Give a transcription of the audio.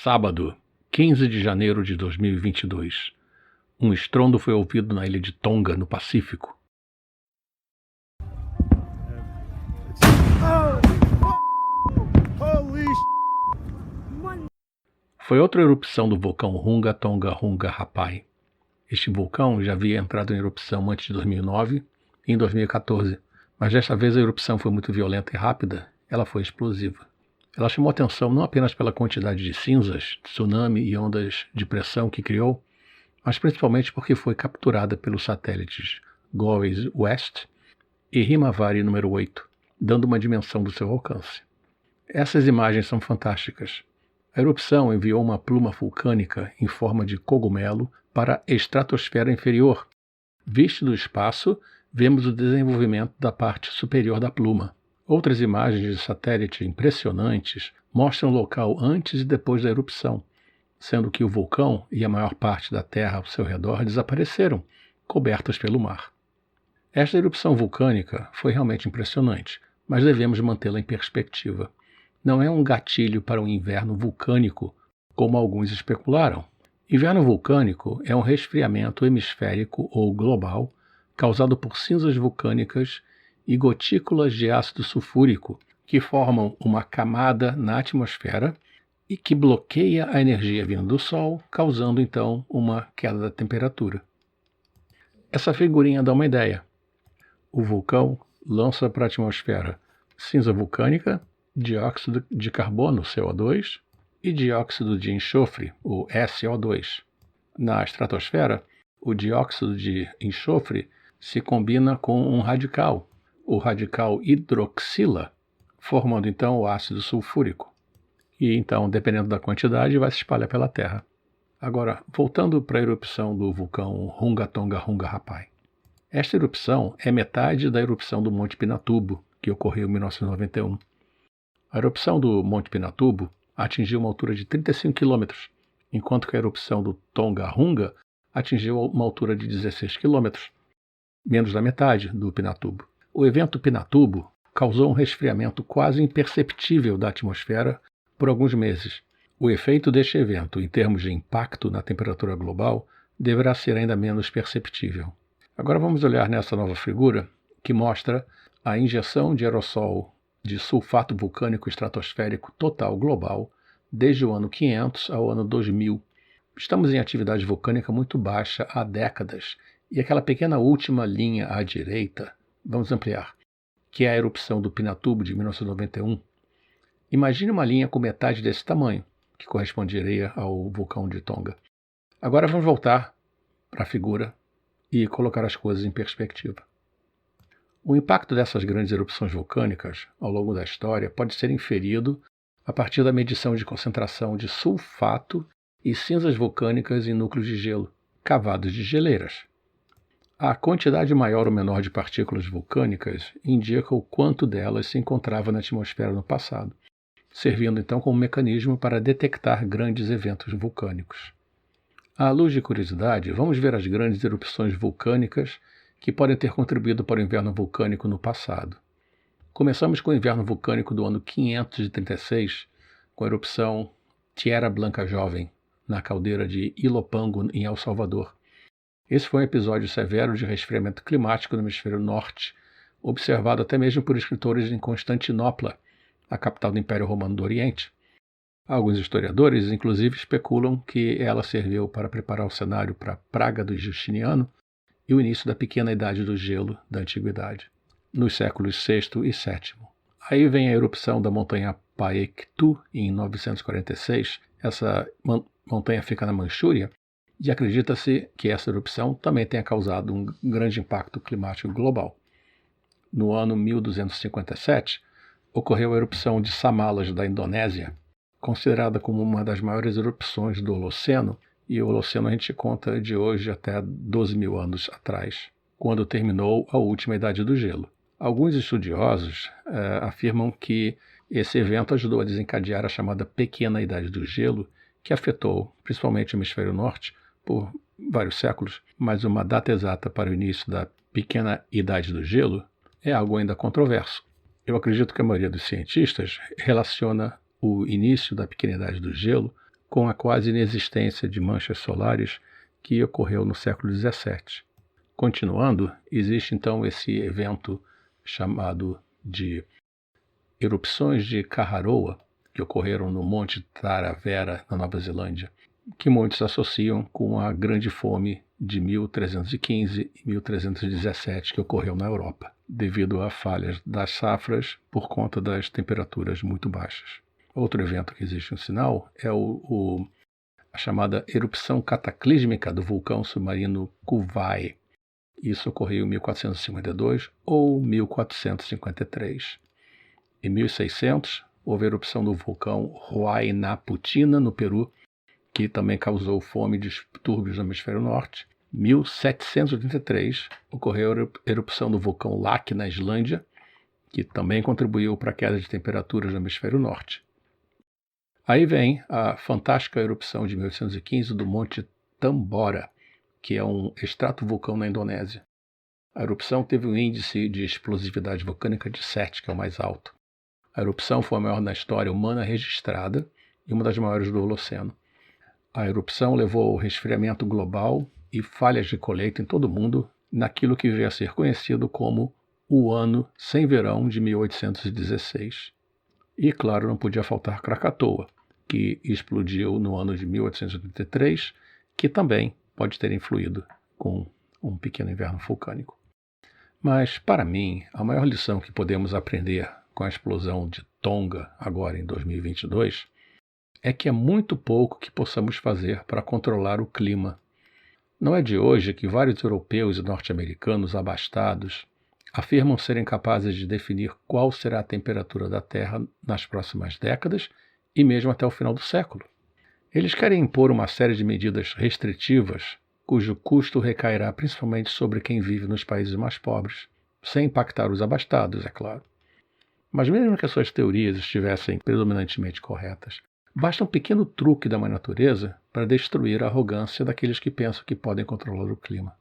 Sábado, 15 de janeiro de 2022. Um estrondo foi ouvido na ilha de Tonga, no Pacífico. Foi outra erupção do vulcão Runga Tonga Runga Rapai. Este vulcão já havia entrado em erupção antes de 2009 e em 2014, mas desta vez a erupção foi muito violenta e rápida, ela foi explosiva. Ela chamou atenção não apenas pela quantidade de cinzas, tsunami e ondas de pressão que criou, mas principalmente porque foi capturada pelos satélites GOES West e Himawari número 8, dando uma dimensão do seu alcance. Essas imagens são fantásticas. A erupção enviou uma pluma vulcânica em forma de cogumelo para a estratosfera inferior. Visto do espaço, vemos o desenvolvimento da parte superior da pluma. Outras imagens de satélite impressionantes mostram o local antes e depois da erupção, sendo que o vulcão e a maior parte da terra ao seu redor desapareceram, cobertas pelo mar. Esta erupção vulcânica foi realmente impressionante, mas devemos mantê-la em perspectiva. Não é um gatilho para um inverno vulcânico, como alguns especularam. Inverno vulcânico é um resfriamento hemisférico ou global causado por cinzas vulcânicas e gotículas de ácido sulfúrico que formam uma camada na atmosfera e que bloqueia a energia vinda do Sol, causando então uma queda da temperatura. Essa figurinha dá uma ideia. O vulcão lança para a atmosfera cinza vulcânica, dióxido de carbono, CO2, e dióxido de enxofre, o SO2. Na estratosfera, o dióxido de enxofre se combina com um radical, o radical hidroxila, formando então o ácido sulfúrico. E então, dependendo da quantidade, vai se espalhar pela Terra. Agora, voltando para a erupção do vulcão Runga Tonga Runga Rapai. Esta erupção é metade da erupção do Monte Pinatubo, que ocorreu em 1991. A erupção do Monte Pinatubo atingiu uma altura de 35 km, enquanto que a erupção do Tonga Runga atingiu uma altura de 16 km, menos da metade do Pinatubo. O evento Pinatubo causou um resfriamento quase imperceptível da atmosfera por alguns meses. O efeito deste evento, em termos de impacto na temperatura global, deverá ser ainda menos perceptível. Agora vamos olhar nessa nova figura que mostra a injeção de aerossol de sulfato vulcânico estratosférico total global desde o ano 500 ao ano 2000. Estamos em atividade vulcânica muito baixa há décadas, e aquela pequena última linha à direita, vamos ampliar, que é a erupção do Pinatubo de 1991. Imagine uma linha com metade desse tamanho, que corresponderia ao vulcão de Tonga. Agora vamos voltar para a figura e colocar as coisas em perspectiva. O impacto dessas grandes erupções vulcânicas ao longo da história pode ser inferido a partir da medição de concentração de sulfato e cinzas vulcânicas em núcleos de gelo, cavados de geleiras. A quantidade maior ou menor de partículas vulcânicas indica o quanto delas se encontrava na atmosfera no passado, servindo então como mecanismo para detectar grandes eventos vulcânicos. À luz de curiosidade, vamos ver as grandes erupções vulcânicas que podem ter contribuído para o inverno vulcânico no passado. Começamos com o inverno vulcânico do ano 536, com a erupção Tierra Blanca Jovem, na caldeira de Ilopango, em El Salvador. Esse foi um episódio severo de resfriamento climático no hemisfério norte, observado até mesmo por escritores em Constantinopla, a capital do Império Romano do Oriente. Alguns historiadores, inclusive, especulam que ela serviu para preparar o cenário para a praga do Justiniano e o início da pequena idade do gelo da Antiguidade, nos séculos VI e VII. Aí vem a erupção da montanha Paektu, em 946. Essa montanha fica na Manchúria, e acredita-se que essa erupção também tenha causado um grande impacto climático global. No ano 1257, ocorreu a erupção de Samalas, da Indonésia, considerada como uma das maiores erupções do Holoceno, e o Holoceno a gente conta de hoje até 12 mil anos atrás, quando terminou a última Idade do Gelo. Alguns estudiosos afirmam que esse evento ajudou a desencadear a chamada Pequena Idade do Gelo, que afetou principalmente o hemisfério norte por vários séculos, mas uma data exata para o início da Pequena Idade do Gelo é algo ainda controverso. Eu acredito que a maioria dos cientistas relaciona o início da Pequena Idade do Gelo com a quase inexistência de manchas solares que ocorreu no século XVII. Continuando, existe então esse evento chamado de erupções de Kaharoa, que ocorreram no Monte Taravera, na Nova Zelândia, que muitos associam com a Grande Fome de 1315 e 1317 que ocorreu na Europa, devido a falhas das safras por conta das temperaturas muito baixas. Outro evento que existe um sinal é a chamada erupção cataclísmica do vulcão submarino Kuvai. Isso ocorreu em 1452 ou 1453. Em 1600, houve a erupção do vulcão Huayna Puttina, no Peru, que também causou fome e distúrbios no hemisfério norte. Em 1783, ocorreu a erupção do vulcão Laki, na Islândia, que também contribuiu para a queda de temperaturas no hemisfério norte. Aí vem a fantástica erupção de 1815 do Monte Tambora, que é um extratovulcão na Indonésia. A erupção teve um índice de explosividade vulcânica de 7, que é o mais alto. A erupção foi a maior na história humana registrada e uma das maiores do Holoceno. A erupção levou ao resfriamento global e falhas de colheita em todo o mundo naquilo que veio a ser conhecido como o Ano Sem Verão de 1816. E, claro, não podia faltar Krakatoa, que explodiu no ano de 1883, que também pode ter influído com um pequeno inverno vulcânico. Mas, para mim, a maior lição que podemos aprender com a explosão de Tonga, agora em 2022, é que é muito pouco que possamos fazer para controlar o clima. Não é de hoje que vários europeus e norte-americanos abastados afirmam serem capazes de definir qual será a temperatura da Terra nas próximas décadas e mesmo até o final do século. Eles querem impor uma série de medidas restritivas, cujo custo recairá principalmente sobre quem vive nos países mais pobres, sem impactar os abastados, é claro. Mas mesmo que as suas teorias estivessem predominantemente corretas, basta um pequeno truque da mãe natureza para destruir a arrogância daqueles que pensam que podem controlar o clima.